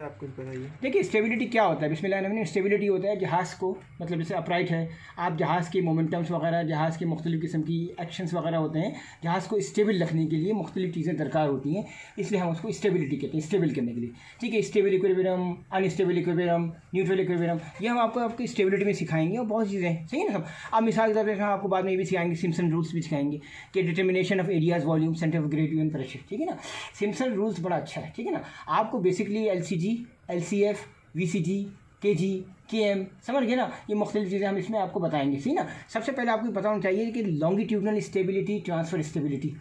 आप कुछ बताइए। देखिए स्टेबिलिटी क्या होता है, बिस्मिल्लाह। स्टेबिलिटी होता है जहाज़ को, मतलब जैसे अपराइट है, आप जहाज़ के मोमेंटम्स वगैरह, जहाज़ के मुख्तलिफ़ किस्म की एक्शंस वगैरह होते हैं, जहाज़ को स्टेबल रखने के लिए मुख्तलिफ़ चीज़ें दरकार होती हैं, इसलिए हम उसको स्टेबिलिटी कहते हैं, स्टेबल करने के लिए। ठीक है, stable equilibrium, unstable equilibrium, neutral equilibrium, ये हम आपकी स्टेबिलिटी में सिखाएंगे और बहुत चीज़ें हैं, सही है ना सब। आप मिसाल के तौर पर हम आपको बाद में ये भी सिखाएंगे, सिम्पसन रूल्स भी सिखाएंगे कि determination of areas, volume, centre of gravity and pressure. ठीक है ना, सिम्पसन रूल्स बड़ा अच्छा है। ठीक है ना, आपको basically LCG, LCF, VCG, KG, KM, समझ गए ना, ये मुख्तलिफ चीज़ें हम इसमें आपको बताएंगे। सही ना, सबसे पहले आपको पता होना चाहिए कि लॉन्गिट्यूडनल स्टेबिलिटी, ट्रांसफर स्टेबिलिटी,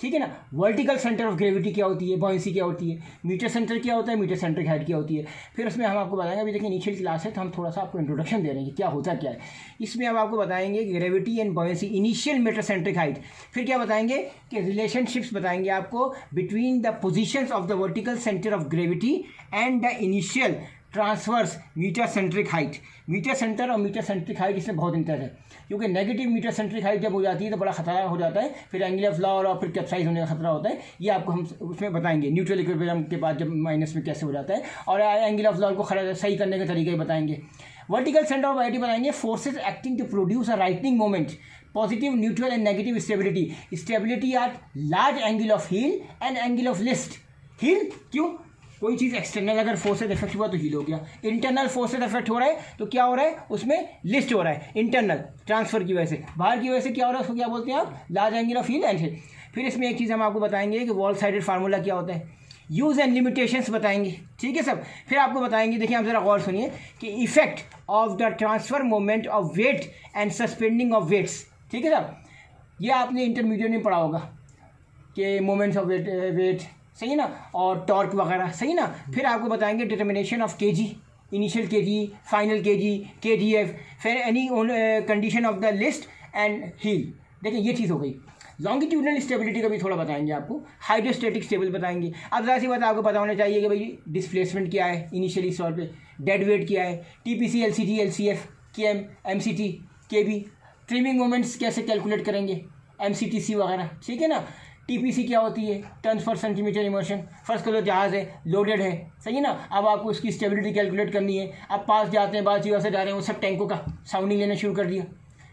ठीक है ना, वर्टिकल सेंटर ऑफ ग्रेविटी क्या होती है, बॉयंसी क्या होती है, मीटर सेंटर क्या होता है, मीटर सेंट्रिक हाइट क्या होती है। फिर उसमें हम आपको बताएंगे, अभी देखिए इनिशियल क्लास है तो हम थोड़ा सा आपको इंट्रोडक्शन दे रहे हैं क्या होता क्या है। इसमें हम आपको बताएंगे gravity and buoyancy, initial metacentric height. फिर क्या बताएंगे कि रिलेशनशिप्स बताएंगे आपको between the positions of the vertical centre of gravity and the initial transverse metacentric height. Metacentre और मीटर सेंट्रिक हाइट इसमें बहुत इंटर है, क्योंकि नेगेटिव मीटर सेंट्रिक हाइट जब हो जाती है तो बड़ा खतरा हो जाता है, फिर एंगल ऑफ लॉ और फिर कैप्साइज होने का खतरा होता है। ये आपको हम उसमें बताएंगे, न्यूट्रल इक्विलिब्रियम के बाद जब माइनस में कैसे हो जाता है, और एंगल ऑफ लॉ को सही करने के तरीके बताएंगे। वर्टिकल सेंटर ऑफ ग्रेविटी बताएंगे, forces acting to produce a righting moment, positive, neutral and negative stability. Stability at large angle of heel and angle of list. Heel क्यों, कोई चीज़ एक्सटर्नल अगर फोर्सेज इफेक्ट हुआ तो हील हो गया, internal forces effect हो रहा है तो क्या हो रहा है, उसमें लिस्ट हो रहा है, इंटरनल ट्रांसफर की वजह से। बाहर की वजह से क्या हो रहा है, उसको क्या बोलते हैं आप, large angle of heel and hill. फिर इसमें एक चीज़ हम आपको बताएंगे कि वॉल साइडेड फार्मूला क्या होता है, यूज़ एंड लिमिटेशंस बताएंगे। ठीक है सब। फिर आपको बताएंगे, देखिए आप जरा गौर सुनिए कि effect of the transfer moment of weight and suspending of weights. ठीक है साहब, ये आपने इंटरमीडिएट में पढ़ा होगा कि मोमेंट्स ऑफ वेट, सही है ना, और टॉर्क वगैरह, सही ना। फिर आपको बताएंगे determination of KG, initial KG, final KG, KGF, फिर any condition of the list and heel. देखिए ये चीज़ हो गई। लॉन्गिट्यूडनल स्टेबिलिटी का भी थोड़ा बताएंगे आपको, हाइड्रोस्टैटिक स्टेबल बताएंगे। अब ज़रा सी बात आपको पता होना चाहिए कि भाई डिस्प्लेसमेंट क्या है इनिशियली इस तौर पे, डेड वेट क्या है, TPC, LCG, LCF, KM, MCT, KB, trimming moments कैसे कैलकुलेट करेंगे, MCTC वगैरह। ठीक है ना, TPC क्या होती है, टन्स पर सेंटीमीटर इमोशन। फर्स्ट का जो जहाज़ है लोडेड है, सही है ना, अब आपको उसकी स्टेबिलिटी कैलकुलेट करनी है। आप पास जाते हैं, बाद से जा रहे हैं, वो सब टैंकों का साउंडिंग लेना शुरू कर दिया।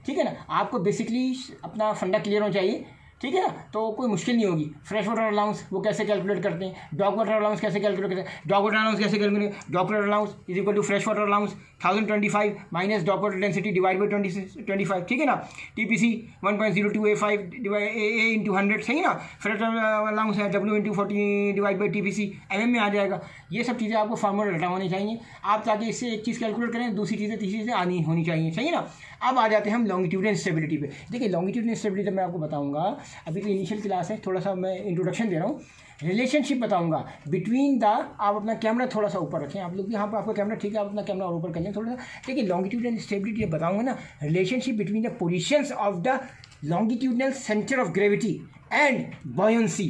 ठीक है ना, आपको बेसिकली अपना फंडा क्लियर होना चाहिए। ठीक है ना, तो कोई मुश्किल नहीं होगी। फ्रेश वाटर अलाउंस वो कैसे कैलकुलेट करते हैं, डॉग वाटर अलाउंस कैसे कैलकुलेट करते हैं, डॉग वाटर अलाउंस कैसे calculate, dock water allowance is equal to fresh water allowance 1025 minus dock water density divide by 25। ठीक है ना, TPC 1.02A5 A इंटू 100, सही ना। फ्रेश वाटर अलाउंस है W into 40 divide by TPC, MM में आ जाएगा। ये सब चीज़ें आपको फार्मूला रटा होनी चाहिए आप, ताकि इससे एक चीज़ कैलकुलेट करें, दूसरी चीज़ें तीसरी चीज़ें आनी होनी चाहिए, सही ना। अब आ जाते हैं हम लॉन्गिट्यूडनल स्टेबिलिटी पे। देखिए लॉन्गिट्यूडनल स्टेबिलिटी मैं आपको बताऊंगा, अभी तो इनिशियल क्लास है, थोड़ा सा मैं इंट्रोडक्शन दे रहा हूँ। रिलेशनशिप बताऊंगा बिटवीन द, आप अपना कैमरा थोड़ा सा ऊपर रखें, आप लोग भी यहाँ पर आपका कैमरा, ठीक है, आप अपना कैमरा और ऊपर कर लें थोड़ा सा। देखिए लॉन्गिट्यूडनल स्टेबिलिटी बताऊँगा ना, relationship between the positions of the longitudinal centre of gravity and buoyancy.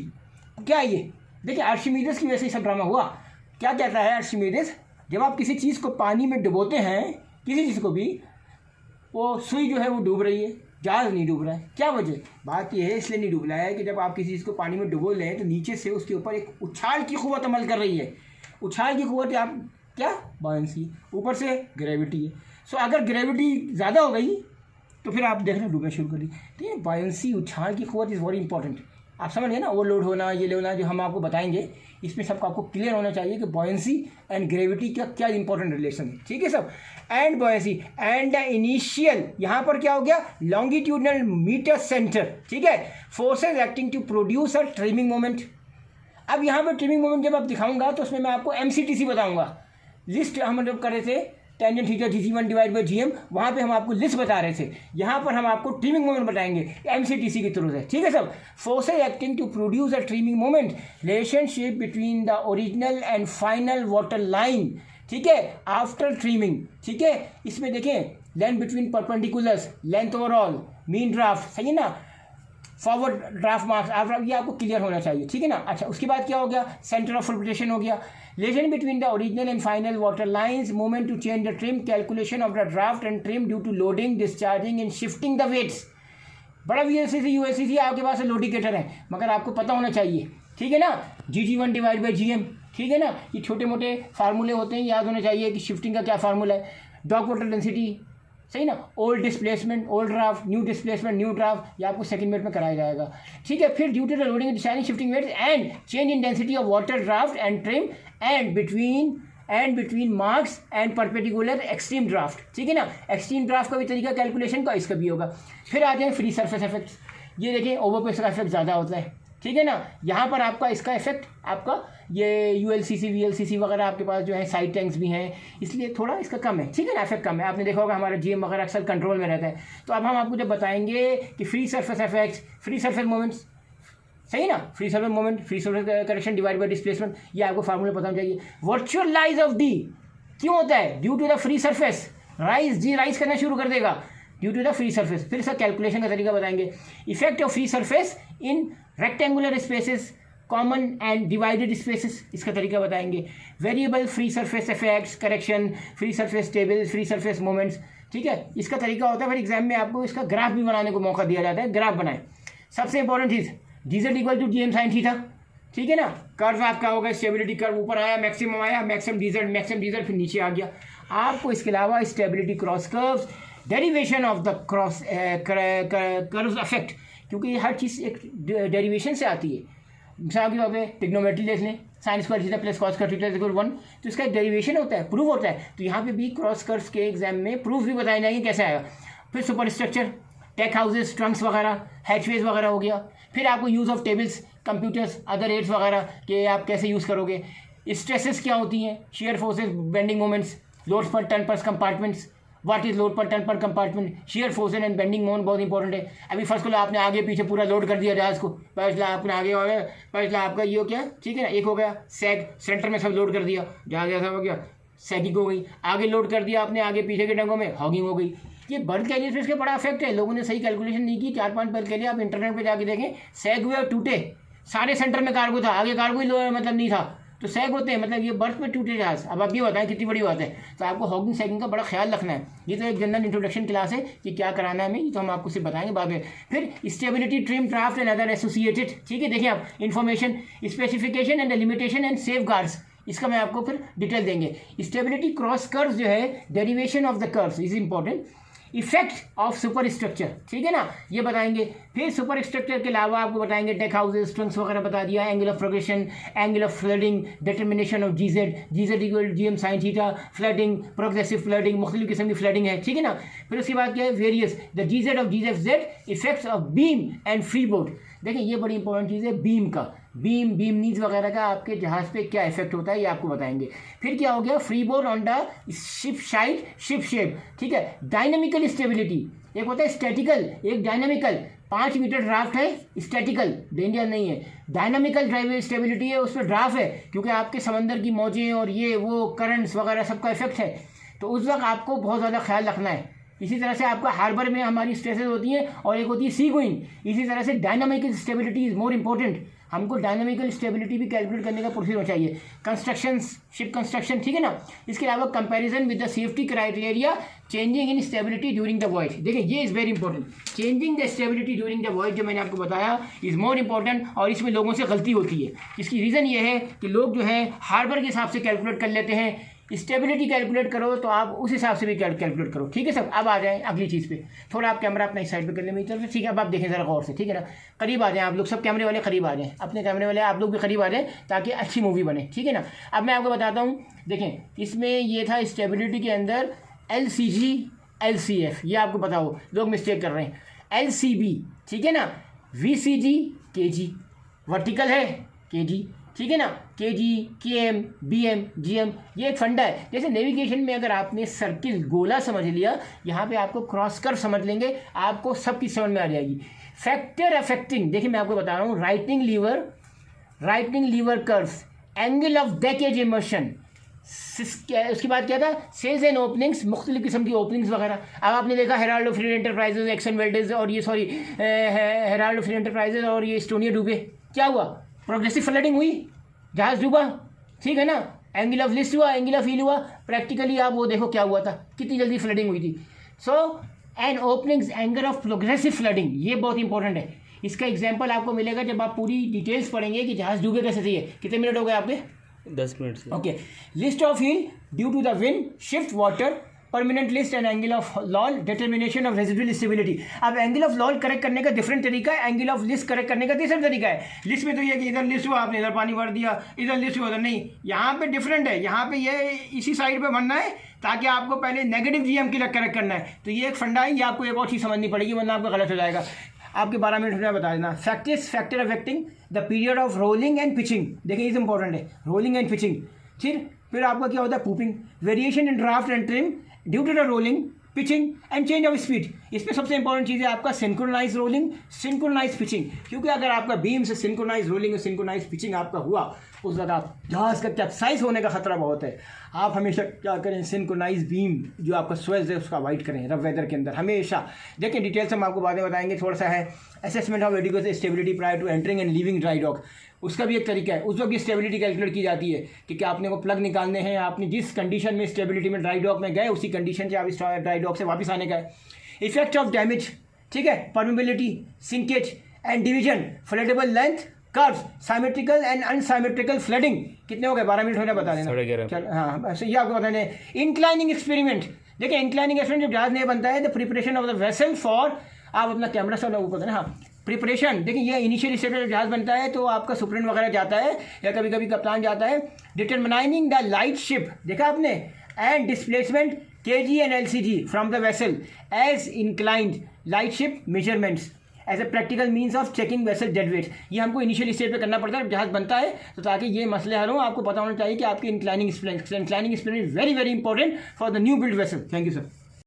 क्या ये, देखिए आर्शिमीदेस की वजह से ये सब ड्रामा हुआ। क्या कहता है आर्शिमीदेस, जब आप किसी चीज़ को पानी में डुबोते हैं, किसी चीज़ को भी, वो सुई जो है वो डूब रही है, जहाज़ नहीं डूब रहा है। क्या वजह, बात यह है इसलिए नहीं डूब रहा है कि जब आप किसी चीज़ को पानी में डुबो लें तो नीचे से उसके ऊपर एक उछाल की क़ुव्वत अमल कर रही है। उछाल की क़ुव्वत आप क्या, बॉयंसी, ऊपर से ग्रेविटी है। सो अगर ग्रेविटी ज़्यादा हो गई तो फिर आप देखना डूबना शुरू कर दी। ठीक है, बॉयंसी, उछाल की क़ुव्वत इज़ वेरी इंपॉर्टेंट। आप समझ गए ना, ओवरलोड होना, ये लेना, जो हम आपको बताएंगे, इसमें सबको आपको क्लियर होना चाहिए कि बॉयंसी एंड ग्रेविटी का क्या इंपॉर्टेंट रिलेशन है। ठीक है सब, and buoyancy and the initial, यहाँ पर क्या हो गया, लॉन्गिट्यूडनल मीटर सेंटर। ठीक है, forces acting to produce a trimming moment. अब यहाँ पर ट्रिमिंग मोमेंट जब आप दिखाऊंगा तो उसमें मैं आपको MCTC बताऊंगा। लिस्ट हम जब कर रहे थे tangent theta GC1 divide by GM, वहाँ पे हम आपको लिस्ट बता रहे थे, यहाँ पर हम आपको ट्रिमिंग मोमेंट बताएंगे MCTC की थ्रू से। ठीक है सब, forces acting to produce a trimming moment, relationship between the original and final water line. ठीक है, आफ्टर ट्रिमिंग। ठीक है, इसमें देखें length between perpendiculars, length overall, mean draft, सही है ना, फॉरवर्ड ड्राफ्ट मार्क्स, ये आपको क्लियर होना चाहिए। ठीक है ना। अच्छा, उसके बाद क्या हो गया, सेंटर ऑफ फ्लक्चुएशन हो गया, relation between the original and final water lines, movement to change the trim, calculation of the draft and trim due to loading, discharging and shifting the weights. बड़ा VLCC ULCC आपके पास लोडिकेटर है, मगर आपको पता होना चाहिए। ठीक है ना, GG1 डिवाइड बाई GM। ठीक है ना। ये छोटे मोटे फार्मूले होते हैं, याद होने चाहिए कि शिफ्टिंग का क्या फार्मूला है। डॉग वाटर डेंसिटी, सही ना। Old displacement old draft, new displacement new draft, ये आपको सेकंड मिनट में कराया जाएगा, ठीक है। फिर due to the loading deciding shifting weights and change in density of water draft and trim and between marks and perpendicular extreme draft, ठीक है ना। एक्सट्रीम ड्राफ्ट का भी तरीका कैलकुलेशन का, इसका भी होगा। फिर आ जाए फ्री सरफेस इफेक्ट्स, ये देखिए ओवरपेस का इफेक्ट ज़्यादा होता है, ठीक है ना। यहाँ पर आपका इसका इफेक्ट आपका ये ULCC VLCC वगैरह आपके पास जो है साइड टैंक्स भी हैं, इसलिए थोड़ा इसका कम है, ठीक है ना, इफेक्ट कम है। आपने देखा होगा हमारा GM वगैरह अक्सर कंट्रोल में रहता है। तो अब हम आपको जब बताएंगे कि free surface effects, free surface moments, सही ना, free surface moment, free surface correction divide by displacement, ये आपको फार्मूला पता होना चाहिए। वर्चुअल राइज ऑफ D क्यों होता है? Due to the free surface rise, G rise करना शुरू कर देगा due to the free surface. फिर इसका कैलकुलेशन का तरीका बताएंगे। Effect of free surface in rectangular spaces, common and divided spaces, इसका तरीका बताएंगे। Variable free surface effects, correction, free surface table, free surface moments, ठीक है, इसका तरीका होता है। फिर एग्जाम में आपको इसका ग्राफ भी बनाने को मौका दिया जाता है, ग्राफ बनाए। सबसे इंपॉर्टेंट चीज़ dz equal to GM sin theta, ठीक है ना। कर्व आपका होगा स्टेबिलिटी कर्व, ऊपर आया मैक्सिमम आया, मैक्सिमम dz फिर नीचे आ गया। आपको इसके अलावा stability cross curves, derivation of the cross curves effect, क्योंकि ये हर चीज़ एक डेरिवेशन से आती है। मिसाल के तौर पे ट्रिग्नोमेट्री देख लें, sine square theta plus cos square theta equal 1, तो इसका एक डेरिवेशन होता है, प्रूफ होता है। तो यहाँ पे भी क्रॉस कर्व्स के एग्जाम में प्रूफ भी बताए जाएंगे कैसे आएगा। फिर super structure, deck houses, trunks वगैरह, हैचवेज वगैरह हो गया। फिर आपको use of tables, computers, other aids वगैरह के आप कैसे यूज़ करोगे। स्ट्रेसेस क्या होती हैं, share forces, bending moments, loads पर टन पर कंपार्टमेंट्स, व्हाट इज लोड पर टन पर compartment, share forces and bending moment बहुत इंपॉर्टेंट है। अभी फर्स्ट को आपने आगे पीछे पूरा लोड कर दिया जहाज को, पहला आपने आगे हो गया, पहला आपका ये हो गया, ठीक है ना, एक हो गया सैग, सेंटर में सब लोड कर दिया, जहाज ऐसा हो गया, सैगिंग हो गई। आगे लोड कर दिया आपने आगे पीछे के डंगों में, हॉगिंग हो गई। ये बर्थ कैरियर पे इसका बड़ा इफेक्ट है, लोगों ने सही कैलकुलेशन नहीं की। 4-5 बर्थ कैरियर आप इंटरनेट पे जाके देखें, सैग हुए और टूटे, सारे सेंटर में कार्गो था, आगे कार्गो ही मतलब नहीं था, तो सैग होते हैं, मतलब ये बर्थ पे टूटे जहाज। अब आप ये बताएं कितनी बड़ी बात है। तो आपको हॉगिंग सैगिंग का बड़ा ख्याल रखना है। ये तो एक जनरल इंट्रोडक्शन क्लास है कि क्या कराना है हमें, ये तो हम आपको सिर्फ बताएंगे बाद में। फिर stability, trim, draft and other associated, ठीक है, देखिए आप information, specification and limitation and safe guards, इसका मैं आपको फिर डिटेल देंगे। स्टेबिलिटी क्रॉस कर्व्स जो है, derivation of the curves is important. Effect of super structure, ठीक है ना, ये बताएंगे। फिर सुपर स्ट्रक्चर के अलावा आपको बताएंगे टेक हाउसेस, ट्रंक्स वगैरह बता दिया, angle of progression, angle of flooding, determination of GZ equal GM sin थीटा, फ्लडिंग, प्रोग्रेसिव फ्लडिंग, मुख्तलिफ किस्म की फ्लडिंग है, ठीक है ना। फिर उसके बाद क्या है, various the GZ of GFZ, effects of beam and free board. देखिए ये बड़ी इंपॉर्टेंट चीज़ है, बीम का, बीम नीज वगैरह का आपके जहाज पे क्या इफेक्ट होता है ये आपको बताएंगे। फिर क्या हो गया, free board on the ship side, ship shape, ठीक है। डायनामिकल स्टेबिलिटी, एक होता है स्टैटिकल, एक डायनामिकल। 5 मीटर ड्राफ्ट है, स्टैटिकल डेंजर नहीं है। डायनामिकल ड्राइव स्टेबिलिटी है, उस पर ड्राफ्ट है, क्योंकि आपके समंदर की मौजें और ये वो करंट्स वगैरह सबका इफेक्ट है, तो उस वक्त आपको बहुत ज़्यादा ख्याल रखना है। इसी तरह से आपका हार्बर में हमारी स्ट्रेसेस होती हैं और एक होती है सी गोइंग। इसी तरह से dynamical stability is more important, हमको डायनामिकल स्टेबिलिटी भी कैलकुलेट करने का प्रोसीजर चाहिए। कंस्ट्रक्शन, शिप कंस्ट्रक्शन, ठीक है ना। इसके अलावा comparison with the safety criteria, changing in stability during the voyage. देखिए ये is very important, changing the stability during the voyage जो मैंने आपको बताया इज़ मोर इंपॉर्टेंट, और इसमें लोगों से गलती होती है। इसकी रीज़न ये है कि लोग जो है हार्बर के हिसाब से कैलकुलेट कर लेते हैं, स्टेबिलिटी कैलकुलेट करो तो आप उस हिसाब से भी कैलकुलेट करो, ठीक है सब। अब आ जाएं अगली चीज़ पे, थोड़ा आप कैमरा अपना इस साइड पे कर लें मेरी तरफ से, ठीक है। अब आप देखें ज़रा गौर से, ठीक है ना, करीब आ जाएं आप लोग, सब कैमरे वाले करीब आ जाएं, अपने कैमरे वाले आप लोग भी करीब आ जाएं ताकि अच्छी मूवी बने, ठीक है ना। अब मैं आपको बताता हूँ, देखें इसमें ये था स्टेबिलिटी के अंदर LCG LCF, ये आपको पता हो, लोग मिस्टेक कर रहे हैं। LCB, ठीक है ना, VCG KG, वर्टिकल है KG, ठीक है ना, KG, KM, BM, GM, ये एक फंडा है। जैसे नेविगेशन में अगर आपने सर्किल गोला समझ लिया, यहाँ पे आपको क्रॉस कर्व समझ लेंगे, आपको सब की समझ में आ जाएगी। फैक्टर अफेक्टिंग, देखिए मैं आपको बता रहा हूँ, righting lever curves, angle of deck edge immersion, उसके बाद क्या था, सेल्स एंड ओपनिंग्स, मुख्तलिफ किस्म की ओपनिंग्स वगैरह। अब आपने देखा Herald of Free Enterprises, Exxon Valdez और ये हेराल्ड ऑफ फ्री एंटरप्राइजेज और ये एस्टोनिया डूबे, क्या हुआ, प्रोग्रेसिव फ्लडिंग हुई, जहाज डूबा, ठीक है ना। एंगल ऑफ लिस्ट हुआ, एंगल ऑफ हील हुआ, प्रैक्टिकली आप वो देखो क्या हुआ था, कितनी जल्दी फ्लडिंग हुई थी। So and openings, angle of progressive flooding, ये बहुत इंपॉर्टेंट है। इसका एग्जांपल आपको मिलेगा जब आप पूरी डिटेल्स पढ़ेंगे कि जहाज डूबे कैसे थे। कितने मिनट हो गए आपके, 10 मिनट से। Okay, list of heel due to the wind, shift water, permanent list and angle of loll, determination of residual stability. अब एंगल ऑफ लॉल करेक्ट करने का डिफरेंट तरीका है, एंगल ऑफ लिस्ट करेक्ट करने का तीसरा तरीका है। लिस्ट में तो ये कि इधर लिस्ट हुआ, आपने इधर पानी भर दिया, इधर लिस्ट हुआ, उधर नहीं। यहाँ पे डिफरेंट है, यहाँ पे ये इसी साइड पे बनना है ताकि आपको पहले नेगेटिव जीएम की करेक्ट करना है। तो ये एक फंडा है, ये आपको एक और चीज़ समझनी पड़ेगी वरना आपका गलत हो जाएगा। आपके 12 मिनट में बता देना। Factors, factor affecting the period of rolling and pitching, देखिए ये इंपॉर्टेंट है, रोलिंग एंड पिचिंग। फिर आपका क्या होता है, pooping, variation in draft and trim due to the rolling, pitching and change of speed. इसमें सबसे इंपॉर्टेंट चीज़ है आपका सिंक्रोनाइज रोलिंग, सिंक्रोनाइज पिचिंग, क्योंकि अगर आपका बीम से सिंक्रोनाइज रोलिंग और सिंक्रोनाइज पिचिंग आपका हुआ, उस जगह जहाज़ का कैप्साइज होने का खतरा बहुत है। आप हमेशा क्या करें, सिंक्रोनाइज बीम जो आपका स्वेल्स है उसका अवॉइड करें रफ वेदर के अंदर हमेशा। देखिए डिटेल से हम आपको बातें बताएंगे, थोड़ा सा है assessment of adequate stability prior to entering and leaving dry dock, उसका भी एक तरीका है। उस वक्त भी स्टेबिलिटी कैलकुलेट की जाती है कि क्या आपने को प्लग निकालने हैं, आपने जिस कंडीशन में स्टेबिलिटी में ड्राई डॉक में गए उसी कंडीशन से आप इस ड्राई डॉक से वापस आने का है। इफेक्ट ऑफ डैमेज, ठीक है, permeability, sinkage and division, floodable length, curves, symmetrical and unsymmetrical flooding. कितने हो गए, 12 मिनट हो गए, बता देना। 11:30। हाँ बस ये आपको बताने। इंक्लाइनिंग एक्सपेरिमेंट, देखिए इंक्लाइनिंग एक्सपेरिमेंट जब जहाज नहीं बनता है, the preparation of the vessel for, आप अपना कैमरा सब ऊपर देना। हाँ, प्रिपरेशन, देखिए ये इनिशियल स्टेज में जहाज बनता है तो आपका सुपरिटेंडेंट वगैरह जाता है या कभी कभी कप्तान जाता है। डिटरमाइनिंग द लाइट शिप, देखा आपने, and displacement kg and LCG from the vessel as inclined light ship measurements as a practical means of checking vessel dead weight। ये हमको इनिशियल स्टेज पे करना पड़ता है जब जहाज बनता है, तो ताकि ये मसले हल हों आपको पता होना चाहिए कि आपकी inclining experiment is very very important for the new build vessel. Thank you sir.